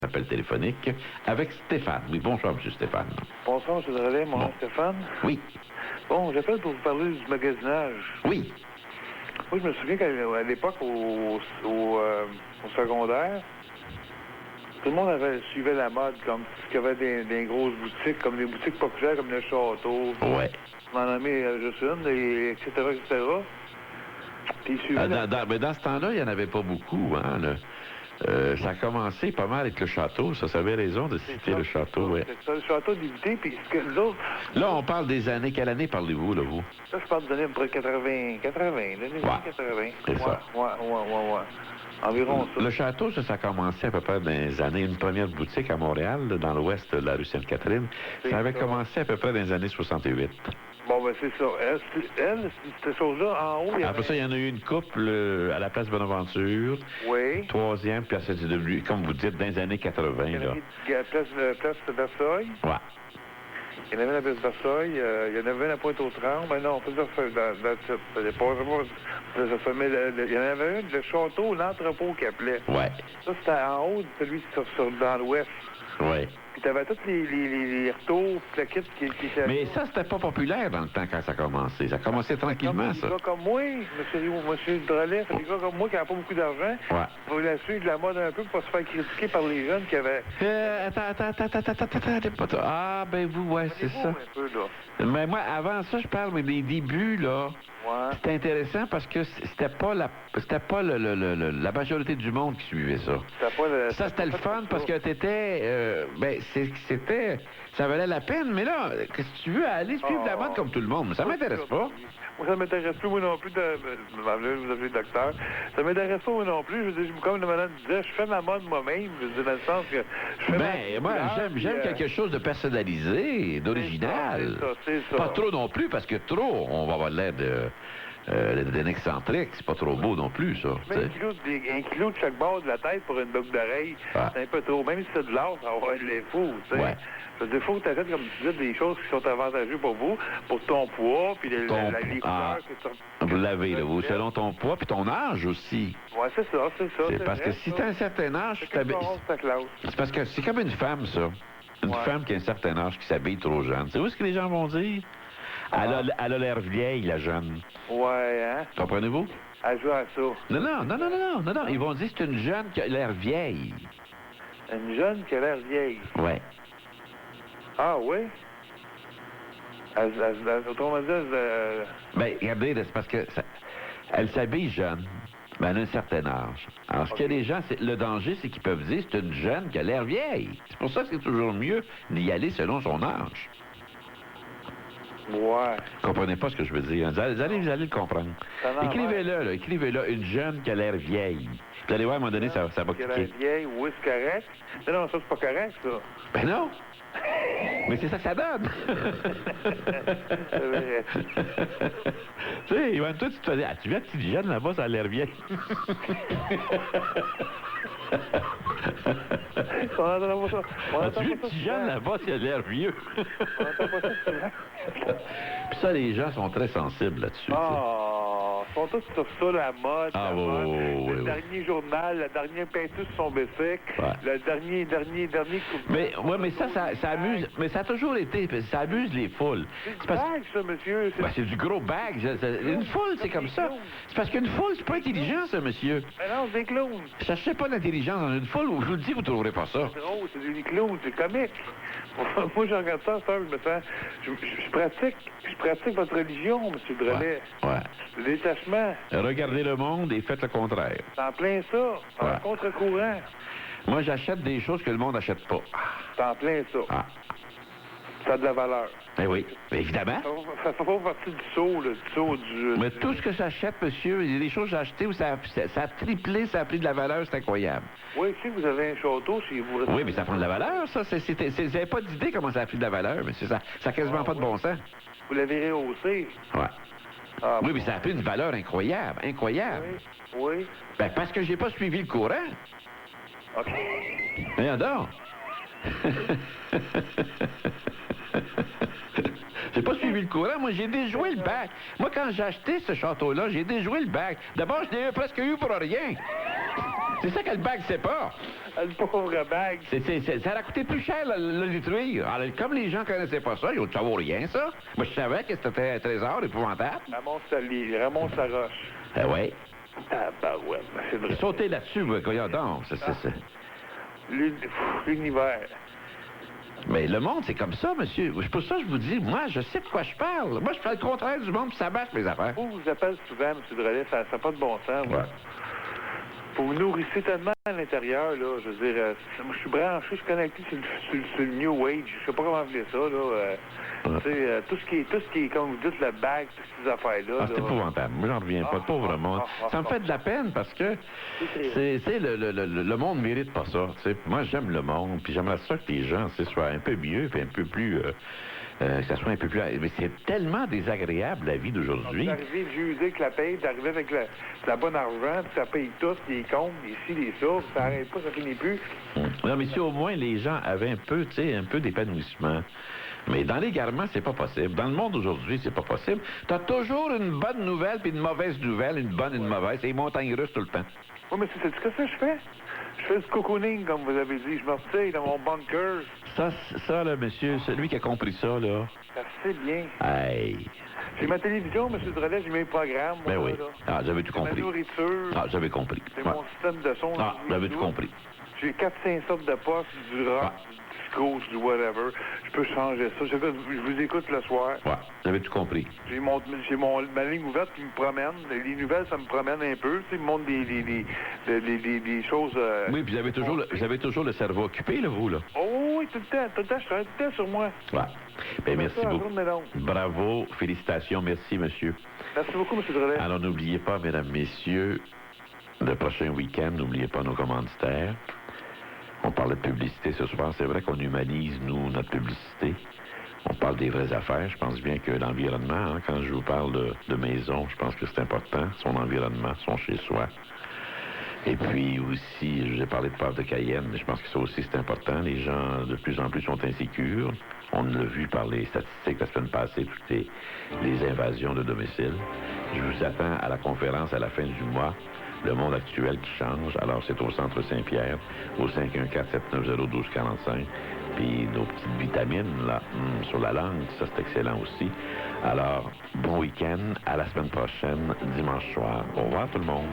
Appel téléphonique avec Stéphane. Oui, bonsoir, M. Stéphane. Bonsoir, M. Drolet, mon nom est Stéphane. Oui. Bon, j'appelle pour vous parler du magasinage. Oui. Moi, je me souviens qu'à l'époque, au secondaire, tout le monde suivait la mode, comme ce qu'il y avait des grosses boutiques, comme des boutiques populaires, comme le Château. Ouais. Je m'en nommais juste une, etc., etc. Puis, ils suivaient Mais dans ce temps-là, il n'y en avait pas beaucoup, hein, là. Ça a commencé pas mal avec le château. Ça avait raison de citer le château, oui. C'est ça, le château d'éviter, puis ce que nous autres... Là, on parle des années. Quelle année parlez-vous, là, vous? Là, je parle des années à peu près 80, l'année 80. C'est ça. Ouais. Environ ça. Le château, ça a commencé à peu près dans les années... Une première boutique à Montréal, là, dans l'ouest de la rue Sainte-Catherine. Ça avait commencé à peu près dans les années 68. Bon, ben c'est ça. Elle, cette chose-là, en haut, il y avait... Après ça, il y en a eu une couple à la place Bonaventure. Oui. Troisième, puis c'est devenu, comme vous dites, dans les années 80, Il y en là. avait la place de Versailles. Ouais. Il y en avait la place de Versailles. Il y en avait la Pointe-aux-Trembles. Ben non, pas de Versailles. Il y en avait un, le château, l'entrepôt qu'il appelait. Ouais. Ça, c'était en haut de celui dans l'ouest. Ouais. Puis t'avais tous les retours, le kit qui étaient... Mais ça, c'était pas populaire dans le temps quand ça a commencé. Ça a commencé tranquillement, ça. Des gars comme moi, monsieur Drolet, c'est des gars comme moi qui n'avaient pas beaucoup d'argent. Ouais. Pour la suite de la mode un peu pour pas se faire critiquer par les jeunes qui avaient... Attends. Ah, ben vous, ouais, c'est ça. Un peu, là. Mais moi, avant ça, je parle, mais des débuts, là... Ouais. C'était intéressant parce que c'était pas la majorité du monde qui suivait ça. Ça, c'était le fun parce que t'étais... ça valait la peine, mais là, qu'est-ce que tu veux aller suivre la mode comme tout le monde? Mais ça m'intéresse pas. Moi, ça m'intéresse plus, moi non plus, vous appelez docteur. Ça m'intéresse pas, moi non plus. Je veux dire, comme le madame disait, je fais ma mode moi-même. Je veux dire, dans le sens que je fais moi, j'aime quelque chose de personnalisé, d'original. C'est ça. Pas trop non plus, parce que trop, on va avoir l'air d'un excentrique. C'est pas trop beau non plus, ça. Mais un kilo de chaque bord de la tête pour une boucle d'oreille, c'est un peu trop. Même si c'est de l'or, ça va avoir les fous, tu sais. Ouais. Je veux dire, faut que tu achètes, comme tu disais, des choses qui sont avantageuses pour vous, pour ton poids, puis les couleurs que tu... Vous l'avez, là, vous, selon ton poids, puis ton âge aussi. Ouais, c'est ça. C'est parce que si tu as un certain âge, tu t'habilles... C'est parce que c'est comme une femme, ça. Une femme qui a un certain âge qui s'habille trop jeune. C'est où ce que les gens vont dire? Elle a l'air vieille, la jeune. Ouais, hein? Comprenez-vous? Elle joue à ça. Non. Ils vont dire que c'est une jeune qui a l'air vieille. Une jeune qui a l'air vieille? Ouais. Ah, oui? Autrement dit, ben, regardez, c'est parce que elle s'habille jeune, mais elle a un certain âge. Alors, ce qu'il y a des gens, le danger, c'est qu'ils peuvent dire c'est une jeune qui a l'air vieille. C'est pour ça que c'est toujours mieux d'y aller selon son âge. Ouais. Vous comprenez pas ce que je veux dire. Vous allez le comprendre. Écrivez-le, une jeune qui a l'air vieille. Vous allez voir, à un moment donné, ça va cliquer. Qui a l'air vieille, oui, c'est correct. Non, ça, c'est pas correct, ça. Ben non! Mais c'est ça que ça donne! C'est vrai. Tu sais, Yvan, toi, tu te dis, tu vois la petite jeune là-bas, ça a l'air vieille. Tu vu le petit jeune là-bas, ça a l'air vieux. Puis ça, les gens sont très sensibles là-dessus. Ils sont tous sur ça, la mode. Le dernier journal, la dernière peinture sur son bicycle, le dernier coup de... Mais ça amuse. Mais ça a toujours été. Ça amuse les foules. C'est du bag, ça, monsieur. C'est du gros bag. Une foule, c'est comme ça. C'est parce qu'une foule, c'est pas intelligent, ça, monsieur. Mais non, c'est des clowns. Cherchez pas l'intelligence dans une foule, je vous le dis, vous trouverez pas ça. C'est drôle, c'est des clowns, c'est comique. Moi, je regarde ça, je me sens... Je pratique votre religion, monsieur Drolet. Ouais. Le détachement. Regardez le monde et faites le contraire. C'est en plein ça. En contre-courant. Moi, j'achète des choses que le monde n'achète pas. C'est en plein ça. Ça a de la valeur. Eh oui, évidemment. Ça fait pas partie du saut, là, du... Mais tout ce que j'achète, monsieur, il y a des choses que j'ai achetées où ça a triplé, ça a pris de la valeur, c'est incroyable. Oui, si vous avez un château chez vous... Oui, mais ça prend de la valeur, ça. Vous n'avez pas d'idée comment ça a pris de la valeur, mais ça n'a quasiment pas de bon sens. Vous l'avez rehaussé. Ouais. Oui, mais ça a pris une valeur incroyable. Oui. Ben, parce que j'ai pas suivi le courant. OK. Voyons donc. J'ai pas suivi le courant. Moi, j'ai déjoué le bac. Moi, quand j'ai acheté ce château-là, j'ai déjoué le bac. D'abord, je l'ai presque eu pour rien. C'est ça que le bague sait pas. Le pauvre bague. Ça a coûté plus cher le détruire. Alors, comme les gens connaissaient pas ça, ils ont dit, ça vaut rien, ça. Moi, je savais que c'était un trésor épouvantable. Ramon Saroche. Ah ouais. Ah, bah ouais, c'est vrai. Sauter là-dessus, voyons donc. L'univers. Mais le monde, c'est comme ça, monsieur. C'est pour ça que je vous dis, moi, je sais de quoi je parle. Moi, je fais le contraire du monde, puis ça bâche mes affaires. Vous appelez souvent, M. Drolet, ça n'a pas de bon sens. Ouais. Vous me nourrissez tellement à l'intérieur, là. Je veux dire, moi, je suis branché, je suis connecté sur le New Age. Je sais pas comment appeler ça, là. Tu sais, tout ce qui est, comme vous dites, le bague, toutes ces affaires-là. Ah, c'est épouvantable. Moi, j'en reviens pas. Pauvre monde. Ça me fait de la peine parce que le monde ne mérite pas ça. T'sais. Moi, j'aime le monde, puis j'aimerais ça que les gens soient un peu mieux, puis un peu plus... que ça soit un peu plus... Mais c'est tellement désagréable, la vie d'aujourd'hui. D'arriver vieux avec la paye, d'arriver avec la bonne argent, puis ça paye tout, les comptes, les ci, les ça, puis ça n'arrête pas, ça finit plus. Non, mais si au moins les gens avaient un peu d'épanouissement. Mais dans l'égarement, c'est pas possible. Dans le monde d'aujourd'hui, c'est pas possible. T'as toujours une bonne nouvelle puis une mauvaise nouvelle, une bonne et une mauvaise. C'est les montagnes russes tout le temps. Oui, mais c'est ce que ça je fais. Je fais du cocooning, comme vous avez dit. Je me retire dans mon bunker. Ça, là, monsieur, celui qui a compris ça, là... Ça c'est bien. Hey! J'ai ma télévision, M. Drolet, j'ai mes programmes. Ben moi, oui. Là. Ah, j'avais tout compris. Ma nourriture. Ah, j'avais compris. C'est mon système de son. Ah, j'avais tout compris. J'ai 4-5 sortes de postes, du rock, du disco, du whatever. Je peux changer ça. Je vous écoute le soir. Ouais, j'avais tout compris. J'ai ma ligne ouverte qui me promène. Les nouvelles, ça me promène un peu. Tu sais, ils me montrent des choses... oui, puis vous avez toujours le cerveau occupé, là, vous, là. Oh oui, tout le temps, je travaille tout le temps sur moi. Ouais. Ben, merci beaucoup. Bravo, félicitations, merci, monsieur. Merci beaucoup, M. Drolet. Alors, n'oubliez pas, mesdames, messieurs, le prochain week-end, n'oubliez pas nos commanditaires. On parle de publicité ce soir. C'est vrai qu'on humanise, nous, notre publicité. On parle des vraies affaires. Je pense bien que l'environnement, quand je vous parle de maison, je pense que c'est important. Son environnement, son chez-soi. Et puis aussi, j'ai parlé de pâte de Cayenne, mais je pense que ça aussi, c'est important. Les gens, de plus en plus, sont insécures. On l'a vu par les statistiques la semaine passée, toutes les invasions de domicile. Je vous attends à la conférence à la fin du mois. Le monde actuel qui change. Alors, c'est au Centre Saint-Pierre, au 514-790-1245. Puis nos petites vitamines, là, sur la langue, ça, c'est excellent aussi. Alors, bon week-end. À la semaine prochaine, dimanche soir. Au revoir, tout le monde.